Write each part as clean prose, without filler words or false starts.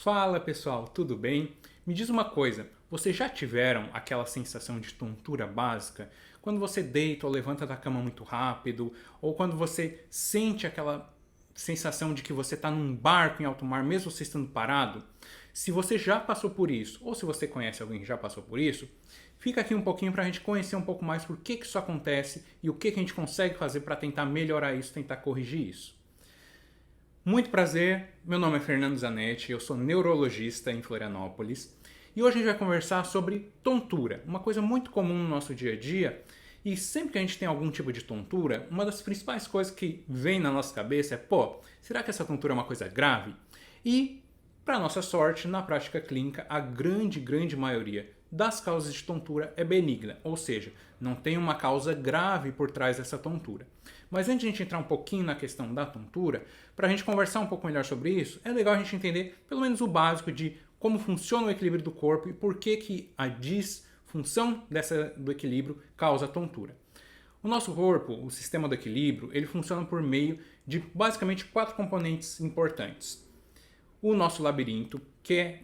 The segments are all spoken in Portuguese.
Fala pessoal, tudo bem? Me diz uma coisa, vocês já tiveram aquela sensação de tontura básica? Quando você deita ou levanta da cama muito rápido, ou quando você sente aquela sensação de que você está num barco em alto mar, mesmo você estando parado? Se você já passou por isso, ou se você conhece alguém que já passou por isso, fica aqui um pouquinho para a gente conhecer um pouco mais por que isso acontece e o que a gente consegue fazer para tentar melhorar isso, tentar corrigir isso. Muito prazer, meu nome é Fernando Zanetti, eu sou neurologista em Florianópolis e hoje a gente vai conversar sobre tontura, uma coisa muito comum no nosso dia a dia. E sempre que a gente tem algum tipo de tontura, uma das principais coisas que vem na nossa cabeça é: pô, será que essa tontura é uma coisa grave? E, para nossa sorte, na prática clínica, a grande maioria das causas de tontura é benigna, ou seja, não tem uma causa grave por trás dessa tontura. Mas antes de a gente entrar um pouquinho na questão da tontura, para a gente conversar um pouco melhor sobre isso, é legal a gente entender pelo menos o básico de como funciona o equilíbrio do corpo e por que a disfunção do equilíbrio causa tontura. O nosso corpo, o sistema do equilíbrio, ele funciona por meio de basicamente 4 componentes importantes. O nosso labirinto, que é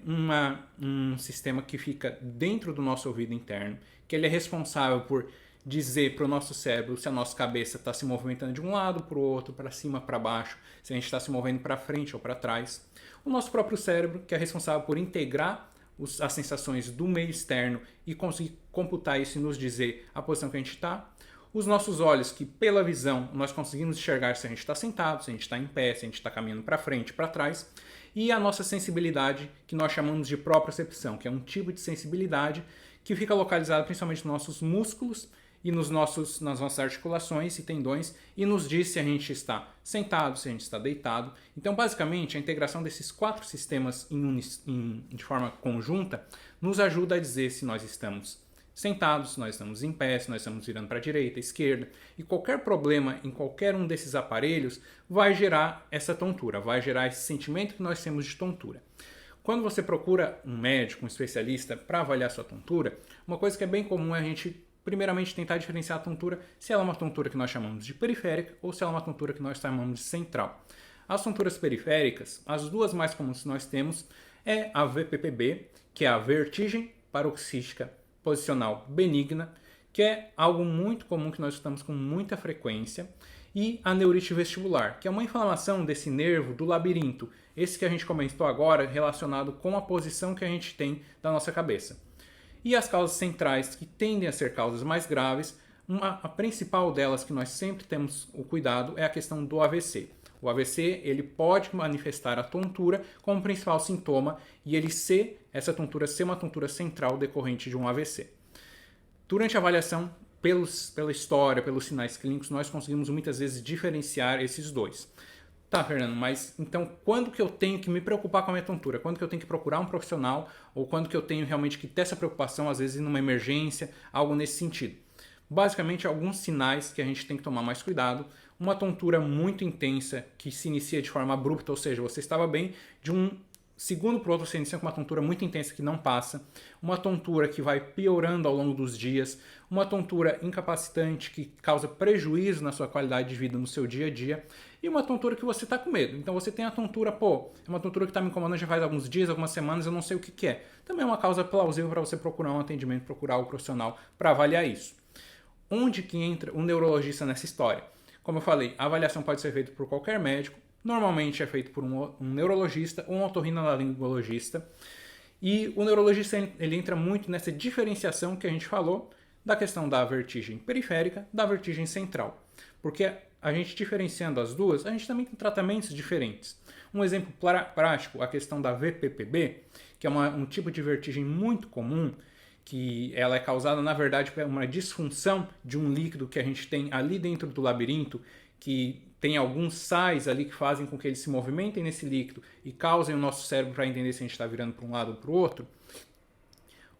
um sistema que fica dentro do nosso ouvido interno, que ele é responsável por dizer para o nosso cérebro se a nossa cabeça está se movimentando de um lado para o outro, para cima, para baixo, se a gente está se movendo para frente ou para trás. O nosso próprio cérebro, que é responsável por integrar as sensações do meio externo e conseguir computar isso e nos dizer a posição que a gente está. Os nossos olhos, que pela visão nós conseguimos enxergar se a gente está sentado, se a gente está em pé, se a gente está caminhando para frente, para trás. E a nossa sensibilidade, que nós chamamos de propriocepção, que é um tipo de sensibilidade que fica localizado principalmente nos nossos músculos e nas nossas articulações e tendões e nos diz se a gente está sentado, se a gente está deitado. Então, basicamente, a integração desses 4 sistemas de forma conjunta nos ajuda a dizer se nós estamos sentados, se nós estamos em pé, se nós estamos virando para a direita, esquerda. E qualquer problema em qualquer um desses aparelhos vai gerar essa tontura, vai gerar esse sentimento que nós temos de tontura. Quando você procura um médico, um especialista para avaliar sua tontura, uma coisa que é bem comum é a gente primeiramente tentar diferenciar a tontura, se ela é uma tontura que nós chamamos de periférica ou se ela é uma tontura que nós chamamos de central. As tonturas periféricas, as duas mais comuns que nós temos é a VPPB, que é a vertigem paroxística posicional benigna, que é algo muito comum que nós estamos com muita frequência, e a neurite vestibular, que é uma inflamação desse nervo do labirinto, esse que a gente comentou agora relacionado com a posição que a gente tem da nossa cabeça. E as causas centrais, que tendem a ser causas mais graves, a principal delas que nós sempre temos o cuidado é a questão do AVC. O AVC ele pode manifestar a tontura como principal sintoma e essa tontura ser uma tontura central decorrente de um AVC. Durante a avaliação, pela história, pelos sinais clínicos, nós conseguimos muitas vezes diferenciar esses dois. Tá, Fernando, mas então quando que eu tenho que me preocupar com a minha tontura? Quando que eu tenho que procurar um profissional? Ou quando que eu tenho realmente que ter essa preocupação, às vezes numa emergência, algo nesse sentido? Basicamente, alguns sinais que a gente tem que tomar mais cuidado. Uma tontura muito intensa que se inicia de forma abrupta, ou seja, você estava bem, de um segundo para o outro você inicia com uma tontura muito intensa que não passa, uma tontura que vai piorando ao longo dos dias, uma tontura incapacitante que causa prejuízo na sua qualidade de vida no seu dia a dia e uma tontura que você está com medo. Então você tem a tontura, é uma tontura que está me incomodando já faz alguns dias, algumas semanas, eu não sei o que é. Também é uma causa plausível para você procurar um atendimento, procurar o profissional para avaliar isso. Onde que entra o neurologista nessa história? Como eu falei, a avaliação pode ser feita por qualquer médico, normalmente é feito por um neurologista ou um otorrinolaringologista. E o neurologista ele entra muito nessa diferenciação que a gente falou da questão da vertigem periférica da vertigem central. Porque a gente diferenciando as duas, a gente também tem tratamentos diferentes. Um exemplo prático, a questão da VPPB, que é um tipo de vertigem muito comum, que ela é causada, na verdade, por uma disfunção de um líquido que a gente tem ali dentro do labirinto, que tem alguns sais ali que fazem com que eles se movimentem nesse líquido e causem o nosso cérebro para entender se a gente está virando para um lado ou para o outro.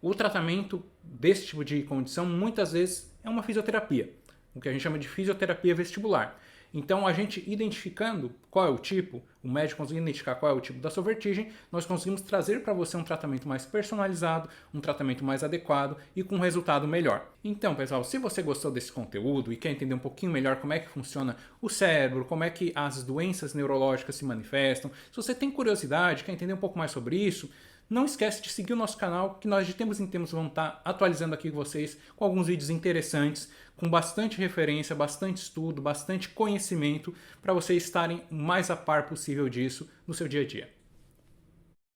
O tratamento desse tipo de condição, muitas vezes, é uma fisioterapia, o que a gente chama de fisioterapia vestibular. Então, a gente identificando qual é o tipo, o médico conseguindo identificar qual é o tipo da sua vertigem, nós conseguimos trazer para você um tratamento mais personalizado, um tratamento mais adequado e com um resultado melhor. Então, pessoal, se você gostou desse conteúdo e quer entender um pouquinho melhor como é que funciona o cérebro, como é que as doenças neurológicas se manifestam, se você tem curiosidade, quer entender um pouco mais sobre isso, não esquece de seguir o nosso canal, que nós de tempos em tempos vamos estar atualizando aqui com vocês com alguns vídeos interessantes, com bastante referência, bastante estudo, bastante conhecimento, para vocês estarem o mais a par possível disso no seu dia a dia.